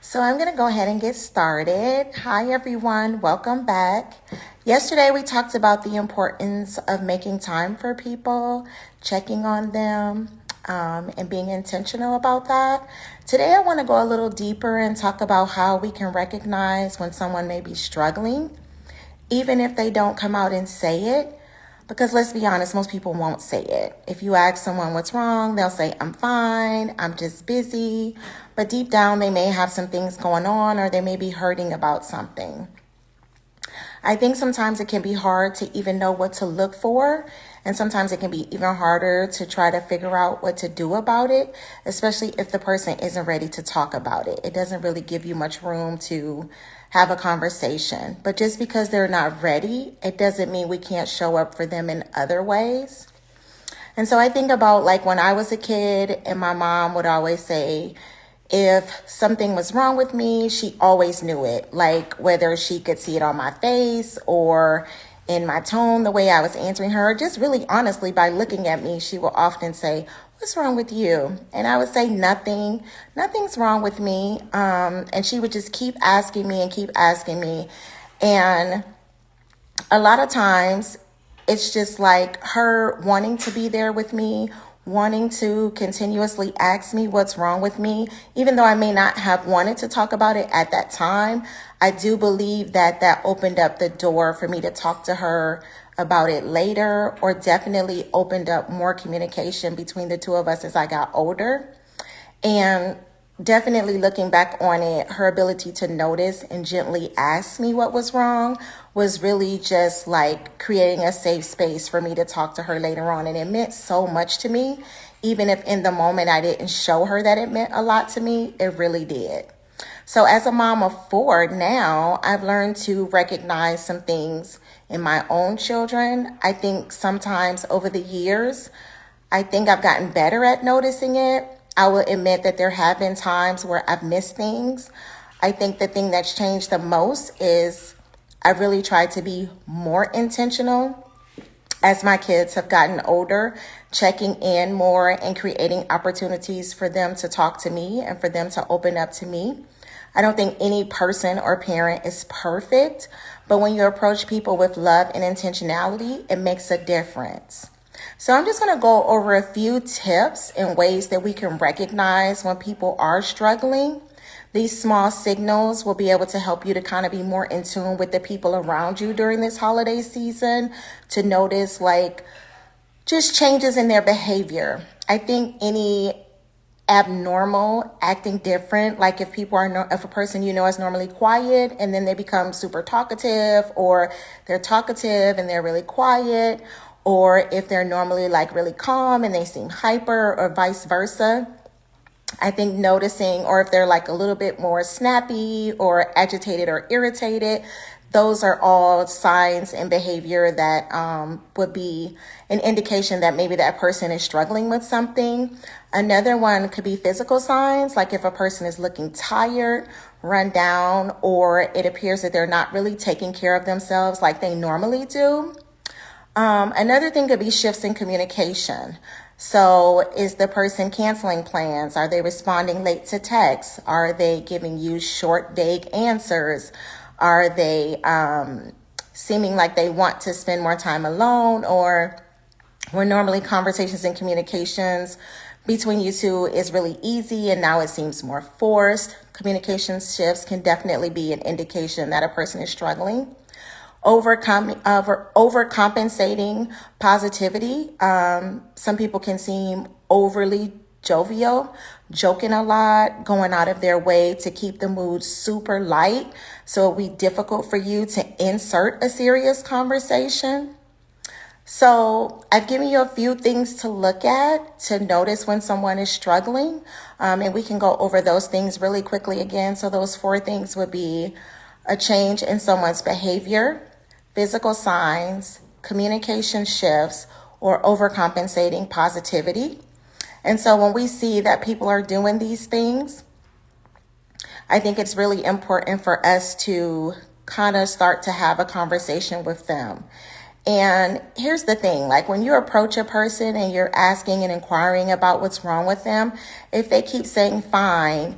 So I'm going to go ahead and get started. Hi, everyone. Welcome back. Yesterday, we talked about the importance of making time for people, checking on them, and being intentional about that. Today, I want to go a little deeper and talk about how we can recognize when someone may be struggling, even if they don't come out and say it. Because let's be honest, most people won't say it. If you ask someone what's wrong, they'll say, I'm fine, I'm just busy. But deep down, they may have some things going on or they may be hurting about something. I think sometimes it can be hard to even know what to look for. And sometimes it can be even harder to try to figure out what to do about it, especially if the person isn't ready to talk about it. It doesn't really give you much room to have a conversation. But just because they're not ready, it doesn't mean we can't show up for them in other ways. And so I think about like when I was a kid and my mom would always say, if something was wrong with me, she always knew it, like whether she could see it on my face or in my tone, the way I was answering her, just really honestly by looking at me, she will often say, what's wrong with you? And I would say nothing's wrong with me. And she would just keep asking me and keep asking me. And a lot of times it's just like her wanting to be there with me, wanting to continuously ask me what's wrong with me, even though I may not have wanted to talk about it at that time. I do believe that that opened up the door for me to talk to her about it later, or definitely opened up more communication between the two of us as I got older. And definitely looking back on it, her ability to notice and gently ask me what was wrong was really just like creating a safe space for me to talk to her later on. And it meant so much to me. Even if in the moment I didn't show her that it meant a lot to me, it really did. So as a mom of 4 now, I've learned to recognize some things in my own children. I think sometimes over the years, I think I've gotten better at noticing it. I will admit that there have been times where I've missed things. I think the thing that's changed the most is I've really tried to be more intentional as my kids have gotten older, checking in more and creating opportunities for them to talk to me and for them to open up to me. I don't think any person or parent is perfect, but when you approach people with love and intentionality, it makes a difference. So I'm just going to go over a few tips and ways that we can recognize when people are struggling. These small signals will be able to help you to kind of be more in tune with the people around you during this holiday season, to notice like just changes in their behavior. I think any abnormal, acting different, like if if a person you know is normally quiet and then they become super talkative, or they're talkative and they're really quiet, or if they're normally like really calm and they seem hyper, or vice versa. I think noticing, or if they're like a little bit more snappy or agitated or irritated, those are all signs and behavior that would be an indication that maybe that person is struggling with something. Another one could be physical signs, like if a person is looking tired, run down, or it appears that they're not really taking care of themselves like they normally do. Another thing could be shifts in communication. So is the person canceling plans? Are they responding late to texts? Are they giving you short, vague answers? Are they seeming like they want to spend more time alone? Or where normally conversations and communications between you two is really easy and now it seems more forced. Communication shifts can definitely be an indication that a person is struggling. Overcompensating positivity. Some people can seem overly jovial, joking a lot, going out of their way to keep the mood super light. So it'll be difficult for you to insert a serious conversation. So I've given you a few things to look at to notice when someone is struggling. And we can go over those things really quickly again. So those 4 things would be a change in someone's behavior, physical signs, communication shifts, or overcompensating positivity. And so when we see that people are doing these things, I think it's really important for us to kind of start to have a conversation with them. And here's the thing, like when you approach a person and you're asking and inquiring about what's wrong with them, if they keep saying fine,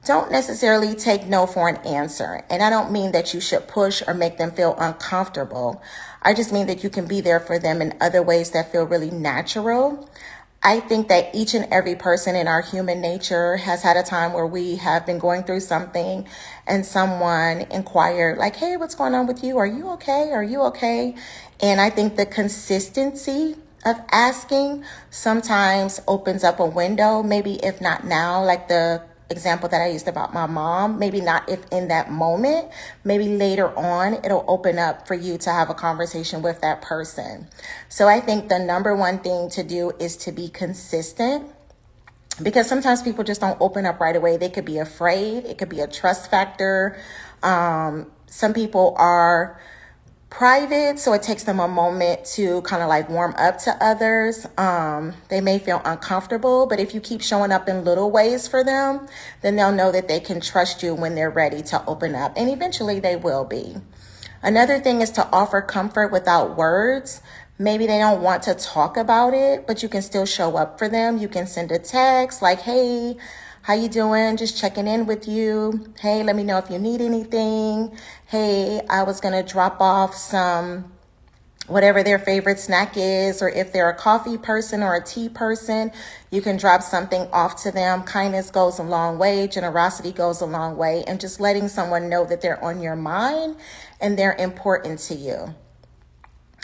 don't necessarily take no for an answer. And I don't mean that you should push or make them feel uncomfortable. I just mean that you can be there for them in other ways that feel really natural. I think that each and every person in our human nature has had a time where we have been going through something and someone inquired like, hey, what's going on with you? Are you okay? Are you okay? And I think the consistency of asking sometimes opens up a window, maybe if not now, like the example that I used about my mom, maybe not if in that moment, maybe later on, it'll open up for you to have a conversation with that person. So I think the number one thing to do is to be consistent, because sometimes people just don't open up right away. They could be afraid. It could be a trust factor. Some people are private, so it takes them a moment to kind of like warm up to others. They may feel uncomfortable, but if you keep showing up in little ways for them, then they'll know that they can trust you when they're ready to open up, and eventually they will be. Another thing is to offer comfort without words. Maybe they don't want to talk about it, but you can still show up for them. You can send a text like, hey, how you doing? Just checking in with you. Hey, let me know if you need anything. Hey, I was going to drop off some, whatever their favorite snack is, or if they're a coffee person or a tea person, you can drop something off to them. Kindness goes a long way. Generosity goes a long way. And just letting someone know that they're on your mind and they're important to you.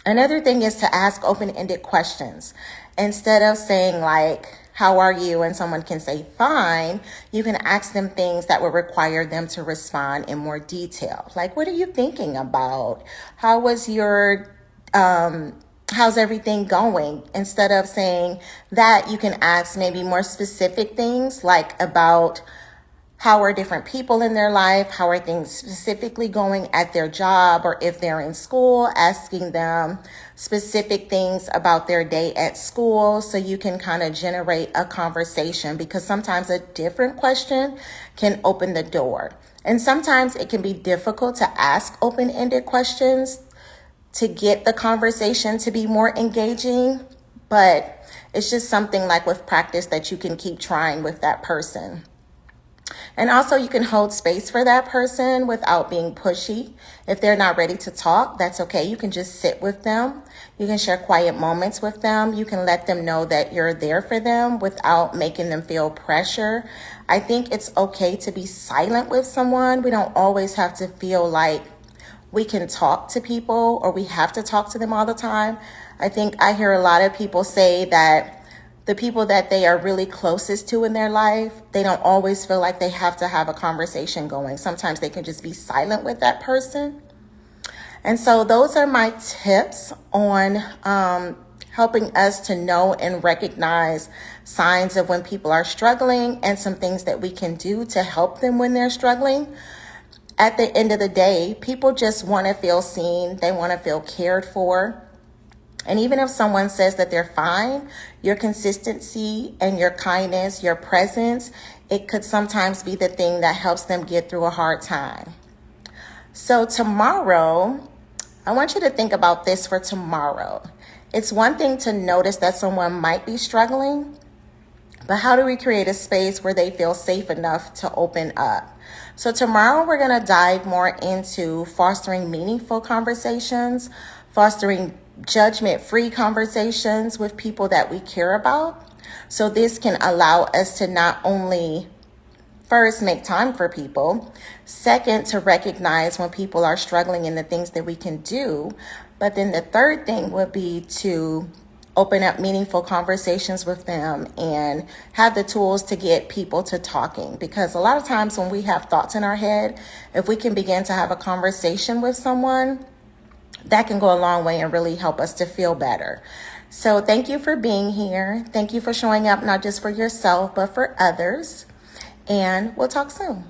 Another thing is to ask open-ended questions. Instead of saying like, how are you? And someone can say, fine. You can ask them things that would require them to respond in more detail. Like, what are you thinking about? How was your, how's everything going? Instead of saying that, you can ask maybe more specific things like about how are different people in their life? How are things specifically going at their job, or if they're in school, asking them specific things about their day at school so you can kind of generate a conversation, because sometimes a different question can open the door. And sometimes it can be difficult to ask open-ended questions to get the conversation to be more engaging, but it's just something like with practice that you can keep trying with that person. And also you can hold space for that person without being pushy. If they're not ready to talk, that's okay. You can just sit with them. You can share quiet moments with them. You can let them know that you're there for them without making them feel pressure. I think it's okay to be silent with someone. We don't always have to feel like we can talk to people or we have to talk to them all the time. I think I hear a lot of people say that the people that they are really closest to in their life, they don't always feel like they have to have a conversation going. Sometimes they can just be silent with that person. And so those are my tips on helping us to know and recognize signs of when people are struggling, and some things that we can do to help them when they're struggling. At the end of the day, people just want to feel seen. They want to feel cared for. And even if someone says that they're fine, your consistency and your kindness, your presence, it could sometimes be the thing that helps them get through a hard time. So tomorrow, I want you to think about this for tomorrow. It's one thing to notice that someone might be struggling, but how do we create a space where they feel safe enough to open up? So tomorrow we're going to dive more into fostering meaningful conversations, fostering judgment-free conversations with people that we care about. So this can allow us to not only first make time for people, second to recognize when people are struggling and the things that we can do, but then the third thing would be to open up meaningful conversations with them and have the tools to get people to talking. Because a lot of times when we have thoughts in our head, if we can begin to have a conversation with someone, that can go a long way and really help us to feel better. So thank you for being here. Thank you for showing up, not just for yourself, but for others. And we'll talk soon.